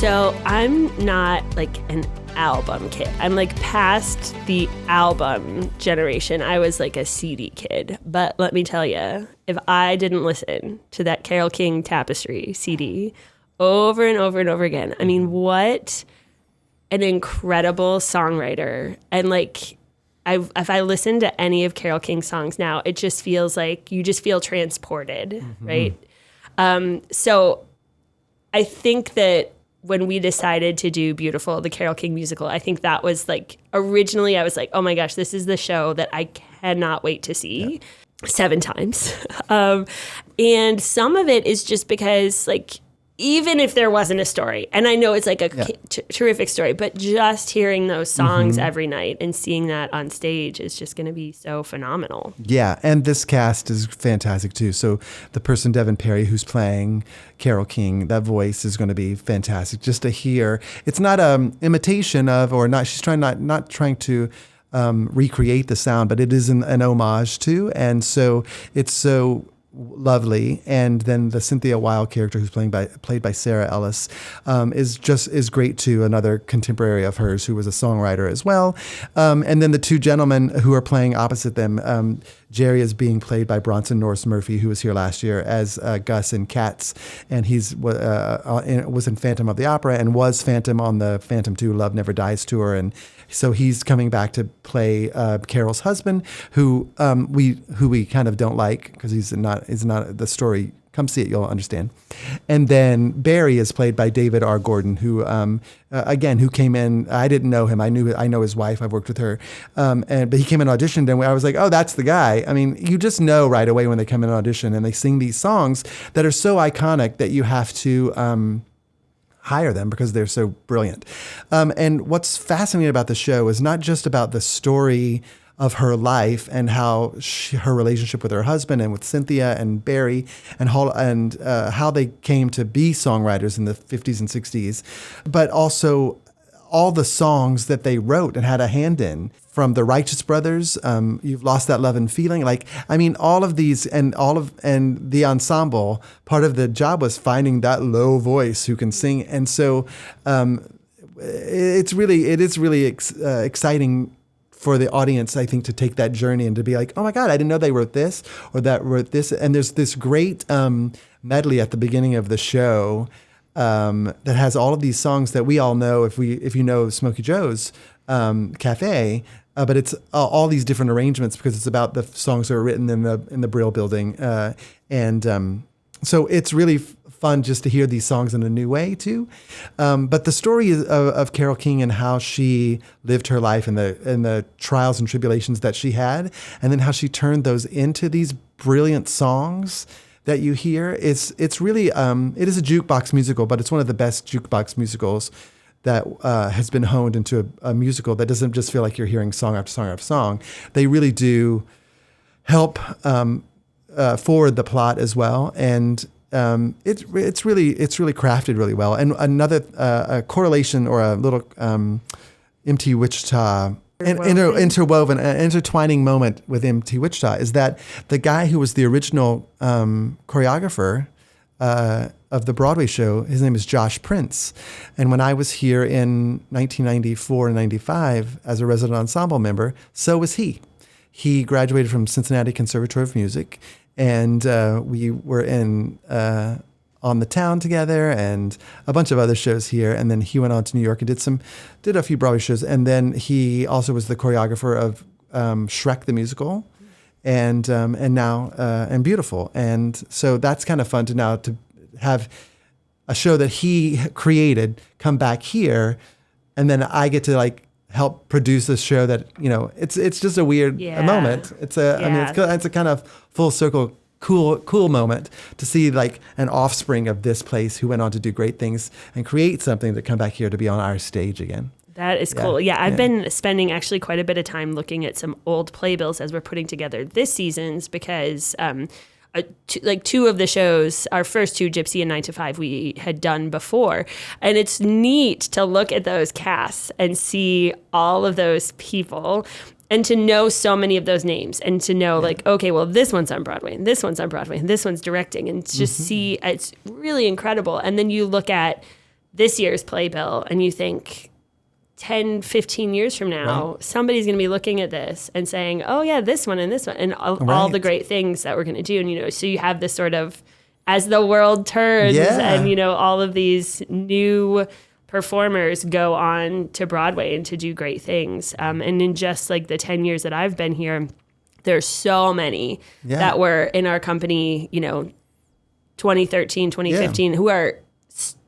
So I'm not like an album kid. I'm like past the album generation. I was like a CD kid. But let me tell you, if I didn't listen to that Carole King Tapestry CD over and over and over again, I mean, what an incredible songwriter. And like, if I listen to any of Carole King's songs now, it just feels like you just feel transported, right? So I think that when we decided to do Beautiful, the Carole King musical, I think that was like, originally I was like, oh my gosh, this is the show that I cannot wait to see 7 times. And some of it is just because like, even if there wasn't a story, and I know it's like a terrific story, but just hearing those songs every night and seeing that on stage is just going to be so phenomenal. Yeah, and this cast is fantastic too. So the person, Devin Perry, who's playing Carole King, that voice is going to be fantastic just to hear. It's not an imitation of, or not, she's not trying to recreate the sound, but it is an homage to, and so it's so lovely. And then the Cynthia Weil character, who's played by Sarah Ellis, is great too. Another contemporary of hers who was a songwriter as well. And then the 2 gentlemen who are playing opposite them, Jerry is being played by Bronson Norris Murphy, who was here last year as Gus in Cats, and was in Phantom of the Opera and was Phantom on the Phantom 2 Love Never Dies tour, and so he's coming back to play Carole's husband, who we kind of don't like because he's not the story. Come see it, you'll understand. And then Barry is played by David R. Gordon, who came in. I didn't know him. I know his wife. I've worked with her. But he came in and auditioned, and I was like, oh, that's the guy. I mean, you just know right away when they come in and audition, and they sing these songs that are so iconic that you have to hire them because they're so brilliant. And what's fascinating about the show is not just about the story of her life and how her relationship with her husband and with Cynthia and Barry and how they came to be songwriters in the 50s and 60s, but also all the songs that they wrote and had a hand in, from the Righteous Brothers, You've Lost That Love and Feeling. Like, I mean, all of these and the ensemble, part of the job was finding that low voice who can sing. And so it is really exciting for the audience, I think, to take that journey and to be like, oh my God, I didn't know they wrote this or that wrote this. And there's this great medley at the beginning of the show that has all of these songs that we all know if you know Smokey Joe's Cafe, but it's all these different arrangements because it's about the songs that were written in the Brill Building, so it's really fun just to hear these songs in a new way too. But the story of Carole King and how she lived her life and the trials and tribulations that she had, and then how she turned those into these brilliant songs that you hear. It's really it is a jukebox musical, but it's one of the best jukebox musicals that has been honed into a musical that doesn't just feel like you're hearing song after song after song. They really do help forward the plot as well, and it's really crafted really well. And another a correlation or a little MTWichita intertwining moment with MTWichita is that the guy who was the original choreographer of the Broadway show, his name is Josh Prince. And when I was here in 1994 and 95 as a resident ensemble member, so was he. He graduated from Cincinnati Conservatory of Music, and we were in On the Town together and a bunch of other shows here. And then he went on to New York and did a few Broadway shows. And then he also was the choreographer of Shrek the Musical and now and Beautiful. And so that's kind of fun to have a show that he created come back here, and then I get to like help produce this show that, you know, it's just a weird moment. It's a kind of full circle cool moment to see like an offspring of this place who went on to do great things and create something that come back here to be on our stage again. That is cool. Yeah, I've been spending actually quite a bit of time looking at some old playbills as we're putting together this season's, because two of the shows, our first two, Gypsy and 9 to 5, we had done before. And it's neat to look at those casts and see all of those people and to know so many of those names and to know like, okay, well, this one's on Broadway and this one's on Broadway and this one's directing, and just see, it's really incredible. And then you look at this year's playbill and you think 10, 15 years from now, somebody's going to be looking at this and saying, oh yeah, this one and this one and all the great things that we're going to do. And, so you have this sort of, as the world turns and, all of these new performers go on to Broadway and to do great things. And in just like the 10 years that I've been here, there's so many that were in our company, 2013, 2015, who are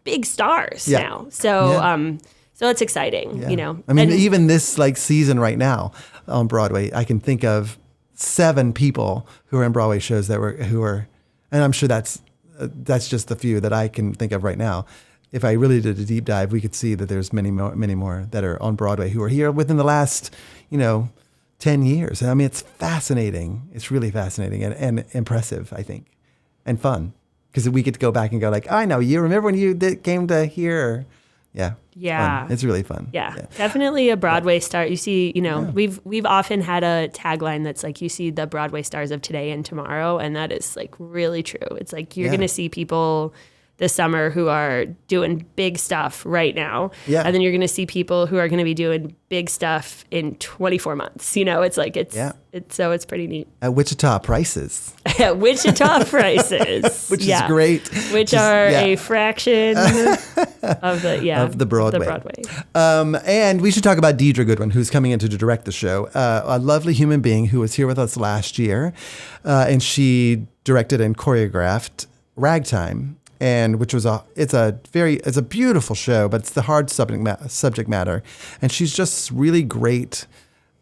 big stars now. So, so it's exciting, I mean, even this like season right now on Broadway, I can think of 7 people who are in Broadway shows who are, and I'm sure that's just the few that I can think of right now. If I really did a deep dive, we could see that there's many more that are on Broadway who are here within the last, 10 years. And I mean, it's fascinating. It's really fascinating and impressive, I think, and fun. Because we get to go back and go like, I know, you remember when you came to here? Yeah. Fun. It's really fun. Yeah. Definitely a Broadway star. You see, we've often had a tagline that's like, you see the Broadway stars of today and tomorrow. And that is like really true. It's like, you're going to see people this summer who are doing big stuff right now. Yeah. And then you're going to see people who are going to be doing big stuff in 24 months. It's like, so it's pretty neat. At Wichita prices. At Wichita prices. Which is great. Which are a fraction of the Broadway. And we should talk about Deidre Goodwin, who's coming in to direct the show. A lovely human being who was here with us last year. And she directed and choreographed Ragtime. And which was it's a beautiful show, but it's the hard subject matter. And she's just really great.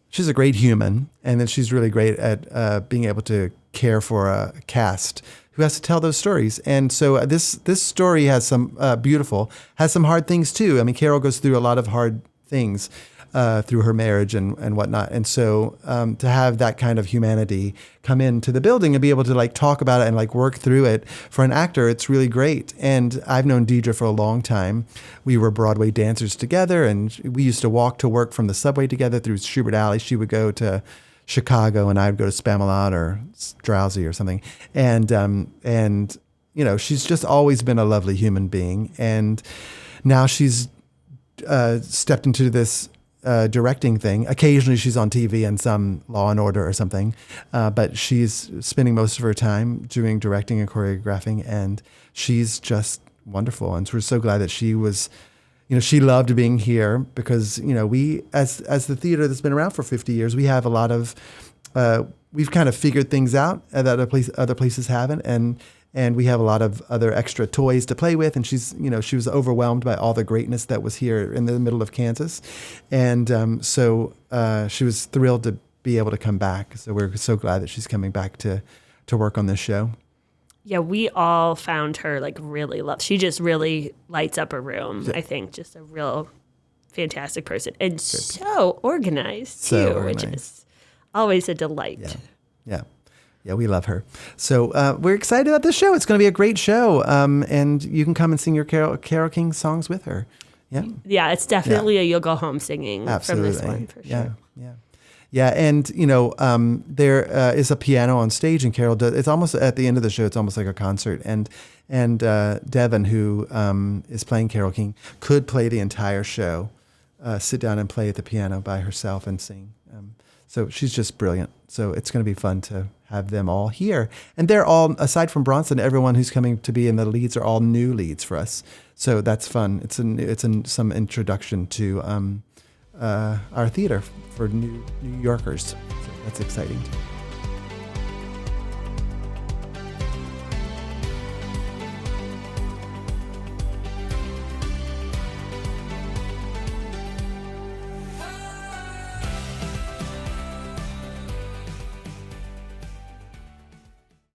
She's a great human. And then she's really great at being able to care for a cast who has to tell those stories. And so this story has some has some hard things too. I mean, Carole goes through a lot of hard things through her marriage and whatnot. And so to have that kind of humanity come into the building and be able to like talk about it and like work through it for an actor, it's really great. And I've known Deidre for a long time. We were Broadway dancers together, and we used to walk to work from the subway together through Schubert Alley. She would go to Chicago and I would go to Spamalot or Drowsy or something. And she's just always been a lovely human being. And now she's stepped into this directing thing. Occasionally she's on TV in some Law and Order or something, but she's spending most of her time doing directing and choreographing, and she's just wonderful. And so we're so glad that she was, she loved being here because, we, as the theater that's been around for 50 years, we have a lot of, we've kind of figured things out that other places haven't. And we have a lot of other extra toys to play with. And she was overwhelmed by all the greatness that was here in the middle of Kansas. And so she was thrilled to be able to come back. So we're so glad that she's coming back to work on this show. Yeah, we all found her like really she just really lights up a room. I think just a real fantastic person. And so organized too, which is always a delight. Yeah, we love her. So we're excited about this show. It's going to be a great show. And you can come and sing your Carole King songs with her. Yeah, it's definitely a you'll go home singing from this one for sure. Yeah. And, there is a piano on stage, and Carole does. It's almost at the end of the show. It's almost like a concert. And Devin, who is playing Carole King, could play the entire show, sit down and play at the piano by herself and sing. So she's just brilliant. So it's going to be fun to have them all here. And they're all, aside from Bronson, everyone who's coming to be in the leads are all new leads for us. So that's fun. It's some introduction to our theater for New Yorkers. So that's exciting.